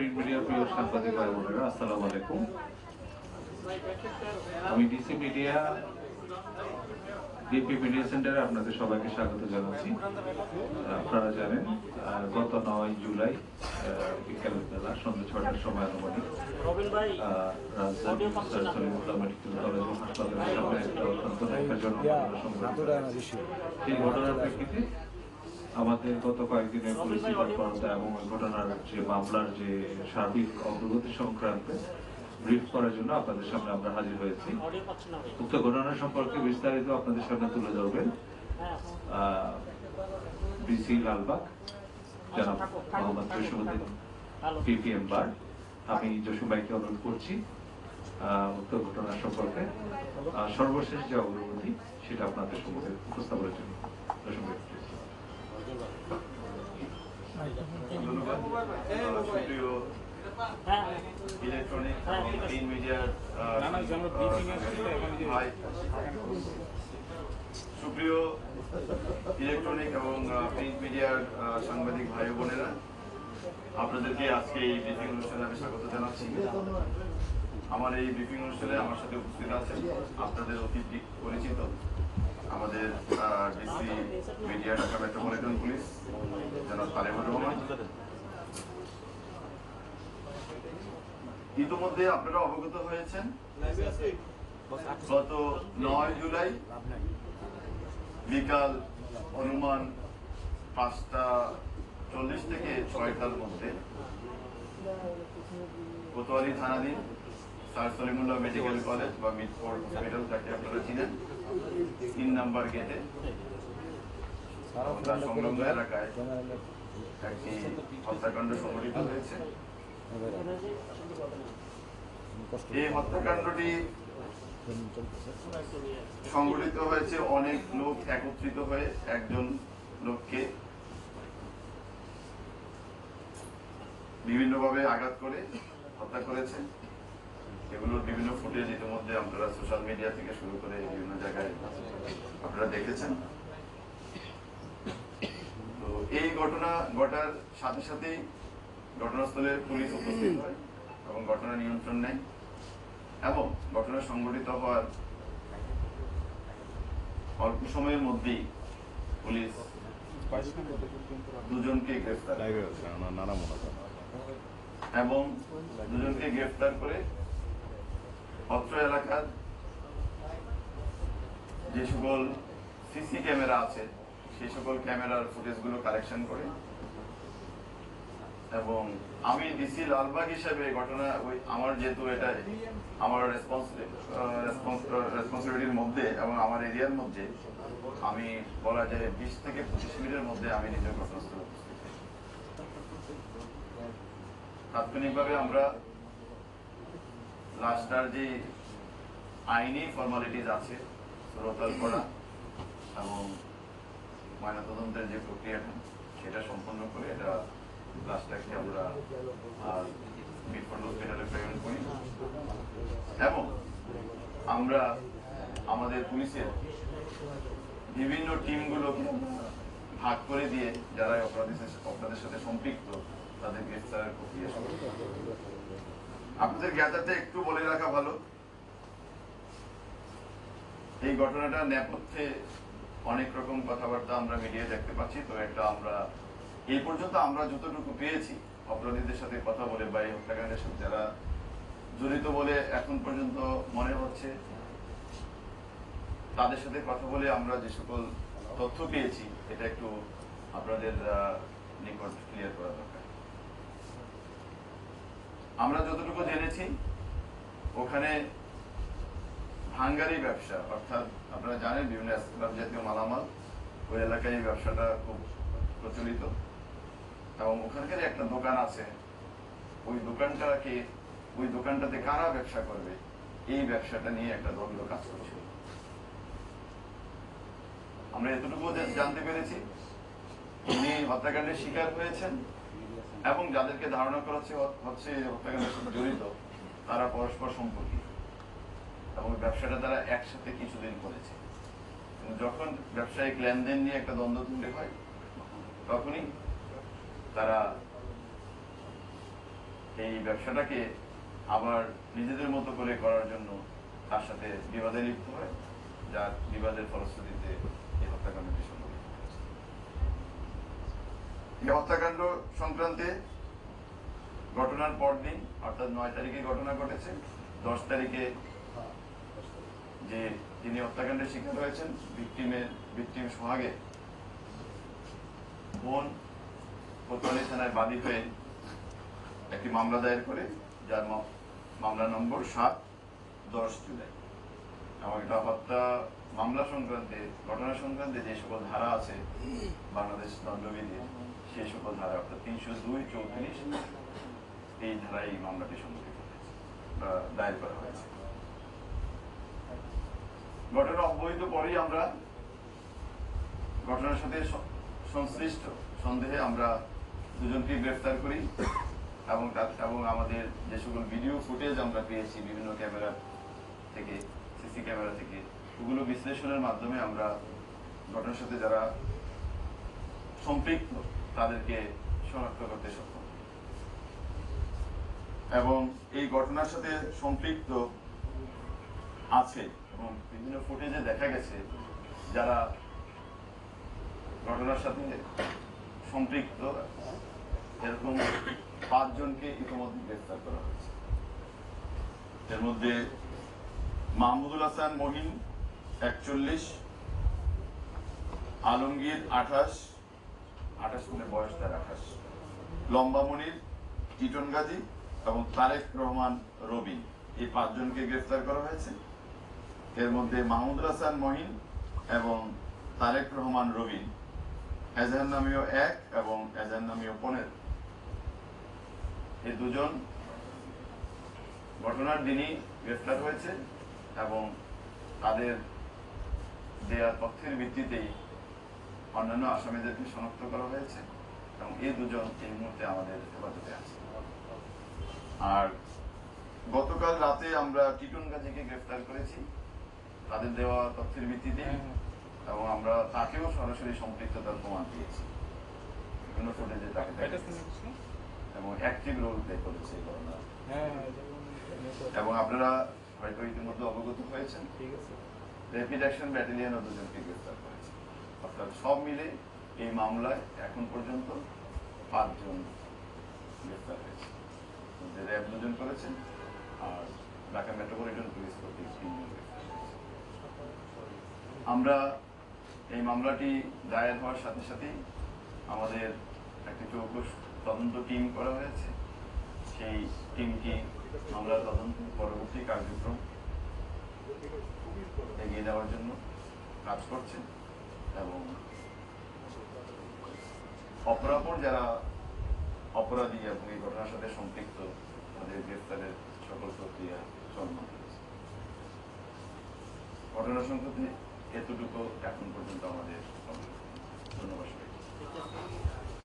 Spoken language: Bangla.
প্রিন্ট মিডিয়ার প্রিয় সাংবাদিক ভাই বোনেরা, আসসালামু আলাইকুম। আমি ডিসি মিডিয়া ডিপি মিডিয়া সেন্টারে আপনাদের সবাইকে স্বাগত জানাচ্ছি। আপনারা জানেন গত 9 জুলাই বিকেল বেলা সন্ধ্যা 6টার সময় আনুমানিক রাজধানী স্যার সলিমুল্লাহ মেডিকেল কলেজ ও হাসপাতালের সামনে একটা অত্যন্ত ন্যাক্কারজনক ঘটনা সংঘটিত হয়েছে। এই ঘটনার প্রেক্ষিতে আমাদের গত কয়েকদিনের পুলিশি তৎপরতা এবং ওই ঘটনার যে মামলার যে সার্বিক অগ্রগতি সংক্রান্তে ব্রিফ করার জন্য আপনাদের সামনে আমরা হাজির হয়েছি। উক্ত ঘটনা সম্পর্কে বিস্তারিত আপনাদের সামনে তুলে ধরবেন ডিসি লালবাগ জনাব মোহাম্মদ জসিমউদ্দিন পিপিএম বার। আমি জসিম ভাইকে অনুরোধ করছি উক্ত ঘটনা সম্পর্কে সর্বশেষ যে অগ্রগতি সেটা আপনাদের সম্মুখে উপস্থাপনের জন্য। জসিম ভাই, ইলেকট্রনিক প্রিন্ট মিডিয়ার সুপ্রিয় ইলেকট্রনিক এবং প্রিন্ট মিডিয়ার সাংবাদিক ভাই বোনেরা, আপনাদেরকে আজকে এই ব্রিফিং অনুষ্ঠানে আমি স্বাগত জানাচ্ছি। আমার এই ব্রিফিং অনুষ্ঠানে আমার সাথে উপস্থিত আছেন আপনাদের অতি পরিচিত আমাদের DC media Dhaka metropolitan police জনাব তালেবুর রহমান। ইতিমধ্যে আপনারা অবগত হয়েছেন গত 9 জুলাই বিকাল অনুমান 5:40 থেকে 6টার মধ্যে কোতোয়ালি থানাধীন স্যার সলিমুল্লাহ মেডিকেল কলেজ বা মিটফোর্ড হসপিটাল, যাকে আপনারা চিনেন, 3 নম্বর গেটে তার সংলগ্ন এলাকায় একটি হত্যাকাণ্ড সংঘটিত হয়েছে। এই হত্যাকাণ্ডটি সংঘটিত হয়েছে অনেক লোক একত্রিত হয়ে একজন লোককে বিভিন্নভাবে আঘাত করে হত্যা করেছে। এগুলোর বিভিন্ন ফুটেজ ইতিমধ্যে আপনারা সোশ্যাল মিডিয়া থেকে শুরু করে বিভিন্ন জায়গায় আপনারা দেখেছেন। তো এই ঘটনা ঘটার সাথে সাথেই ঘটনাস্থলে পুলিশ উপস্থিত হয় এবং ঘটনা নিয়ন্ত্রণ নেয় এবং ঘটনা সংঘটিত হওয়ার অল্প সময়ের মধ্যেই পুলিশ দুজনকে গ্রেফতার এবং দুজনকে গ্রেফতার করে অত্র এলাকার যে সকল সিসি ক্যামেরা আছে সেই সকল ক্যামেরার ফুটেজগুলো কালেকশন করে এবং আমি ডিসি লালবাগ হিসেবে ঘটনা আমার যেহেতু এটা আমার রেসপন্সিবিলিটির মধ্যে এবং আমার এরিয়ার মধ্যে, আমি বলা যায় 20 থেকে 25 মিনিটের মধ্যে আমি নিজের ঘটনাস্থলে উপস্থিত। তাৎক্ষণিকভাবে আমরা লাশটার যে আইনি ফর্মালিটিস আছে রোতাল করা এবং ময়নাতদন্তের যে প্রক্রিয়াটা সেটা সম্পন্ন করে এটা লাশটাকে আমরা মিটফোর্ড হসপিটালে প্রেরণ করি এবং আমরা আমাদের পুলিশের বিভিন্ন টিমগুলোকে ভাগ করে দিয়ে যারা অপরাধের সাথে সম্পৃক্ত তাদের গ্রেফতারের প্রক্রিয়া শুরু। আপনাদের জ্ঞাতার্থে একটু বলে রাখা ভালো, এই ঘটনাটা নেপথ্যে অনেক রকম কথাবার্তা আমরা মিডিয়ায় দেখতে পাচ্ছি। তো এটা আমরা এই পর্যন্ত আমরা যতটুকু পেয়েছি অপরাধীদের সাথে কথা বলে বা এই হত্যাকাণ্ডের সাথে যারা জড়িত বলে এখন পর্যন্ত মনে হচ্ছে, তাদের সাথে কথা বলে আমরা যে সকল তথ্য পেয়েছি এটা একটু আপনাদের নিকট ক্লিয়ার করা দরকার। আমরা যতটুকু জেনেছি ওখানে ভাঙ্গারি ব্যবসা, অর্থাৎ আপনারা জানেন বিভিন্ন স্ক্র্যাপ জাতীয় মালামাল ওই এলাকায় এই ব্যবসাটা খুব প্রচলিত এবং ওখানকার একটা দোকান আছে, ওই দোকানটাতে কারা ব্যবসা করবে এই ব্যবসাটা নিয়ে একটা দ্বন্দ্ব কাজ করছিল। আমরা এতটুকু জানতে পেরেছি উনি হত্যাকাণ্ডের শিকার হয়েছেন এবং যাদেরকে ধারণা করা হচ্ছে হত্যাকাণ্ডের সাথে জড়িত তারা পরস্পর সম্পর্কিত এবং ব্যবসাটা তারা একসাথে কিছুদিন করেছে। যখন ব্যবসায়িক লেনদেন নিয়ে একটা দ্বন্দ্ব তৈরি হয় তখনই তারা এই ব্যবসাটাকে আবার নিজেদের মতো করে করার জন্য তার সাথে বিবাদে লিপ্ত হয়, যার বিবাদের ফলশ্রুতিতে এই হত্যাকাণ্ডটি সংঘটিত হয়েছে। এই হত্যাকাণ্ড সংক্রান্তে ঘটনার পরদিন অর্থাৎ 9 তারিখে ঘটনা ঘটেছে। 10 তারিখে যে তিনি হত্যাকাণ্ডের শিকার হয়েছেন, ভিকটিম সোহাগে বোন কোতোয়ালি থানায় বাদী হয়ে একটি মামলা দায়ের করে, যার মামলা নম্বর 7/10 জুলাই। এবং এটা হত্যা মামলা সংক্রান্তে, ঘটনা সংক্রান্তে যে সকল ধারা আছে বাংলাদেশ দণ্ডবিধির, সেই সকল ধারা অর্থাৎ 302, 34 এই ধারায় এই মামলাটি সংঘটিত হয়েছে বা দায়ের করা হয়েছে। ঘটনা অব্যবহিত পরেই আমরা ঘটনার সাথে সংশ্লিষ্ট সন্দেহে আমরা দুজনকে গ্রেফতার করি এবং আমাদের যে সকল ভিডিও ফুটেজ আমরা পেয়েছি বিভিন্ন ক্যামেরা থেকে, সিসি ক্যামেরা থেকে, ওগুলো বিশ্লেষণের মাধ্যমে আমরা ঘটনার সাথে যারা সম্পৃক্ত তাদেরকে শনাক্ত করতে সক্ষম। এবং এই ঘটনার সাথে সম্পৃক্ত আছে এবং বিভিন্ন ফুটেজে দেখা গেছে যারা ঘটনার সাথে সম্পৃক্ত এরকম 5 জনকে ইতিমধ্যে গ্রেফতার করা হয়েছে। এর মধ্যে মাহমুদুল হাসান মহিন 41, আলমগীর 28 মানে বয়স তার 28, লম্বা মনির, টিটন গাজী এবং তারেক রহমান রবিন, এই 5 জনকে গ্রেফতার করা হয়েছে। এর মধ্যে মাহমুদুল হাসান মহিন এবং তারেক রহমান রবিন এজাহার নামীয় 1 এবং এজাহার নামীয় 15, এই দুজন ঘটনার দিনই গ্রেফতার হয়েছে এবং তাদের দেয়া তথ্যের ভিত্তিতেই অন্যান্য আসামিদেরকে শনাক্ত করা হয়েছে এবং এই দুজন এই মুহূর্তে আমাদের হেফাজতে আছে। আর গতকাল রাতে আমরা টিটন গাজীকে গ্রেফতার করেছি তাদের দেওয়া তথ্যের ভিত্তিতে এবং আমরা তাকেও সরাসরি সম্পৃক্ততার প্রমাণ পেয়েছি বিভিন্ন ফুটেজে তাকে এবং অ্যাক্টিভ রোল প্লে করেছে এই ঘটনা। এবং আপনারা হয়তো ইতিমধ্যে অবগত হয়েছেন র্যাপিড অ্যাকশন ব্যাটালিয়ন 2 জনকে গ্রেফতার করেছে। অর্থাৎ সব মিলে এই মামলায় এখন পর্যন্ত 5 জন গ্রেফতার হয়েছে। র্যাব 2 জন করেছেন আর ঢাকা মেট্রোপলিটন পুলিশ কর্তৃক 3 জন গ্রেফতার হয়েছে। আমরা এই মামলাটি দায়ের হওয়ার সাথে সাথেই আমাদের একটি চৌকস তদন্ত টিম করা হয়েছে। সেই টিমটি মামলার তদন্ত পরবর্তী কার্যক্রম এগিয়ে দেওয়ার জন্য কাজ করছে এবং অপরাপর যারা অপরাধী এবং এই ঘটনার সাথে সম্পৃক্ত তাদের গ্রেফতারের সকল প্রক্রিয়া চলমান রয়েছে। ঘটনা সংক্রান্তে এতটুকু এখন পর্যন্ত আমাদের ধন্যবাদ।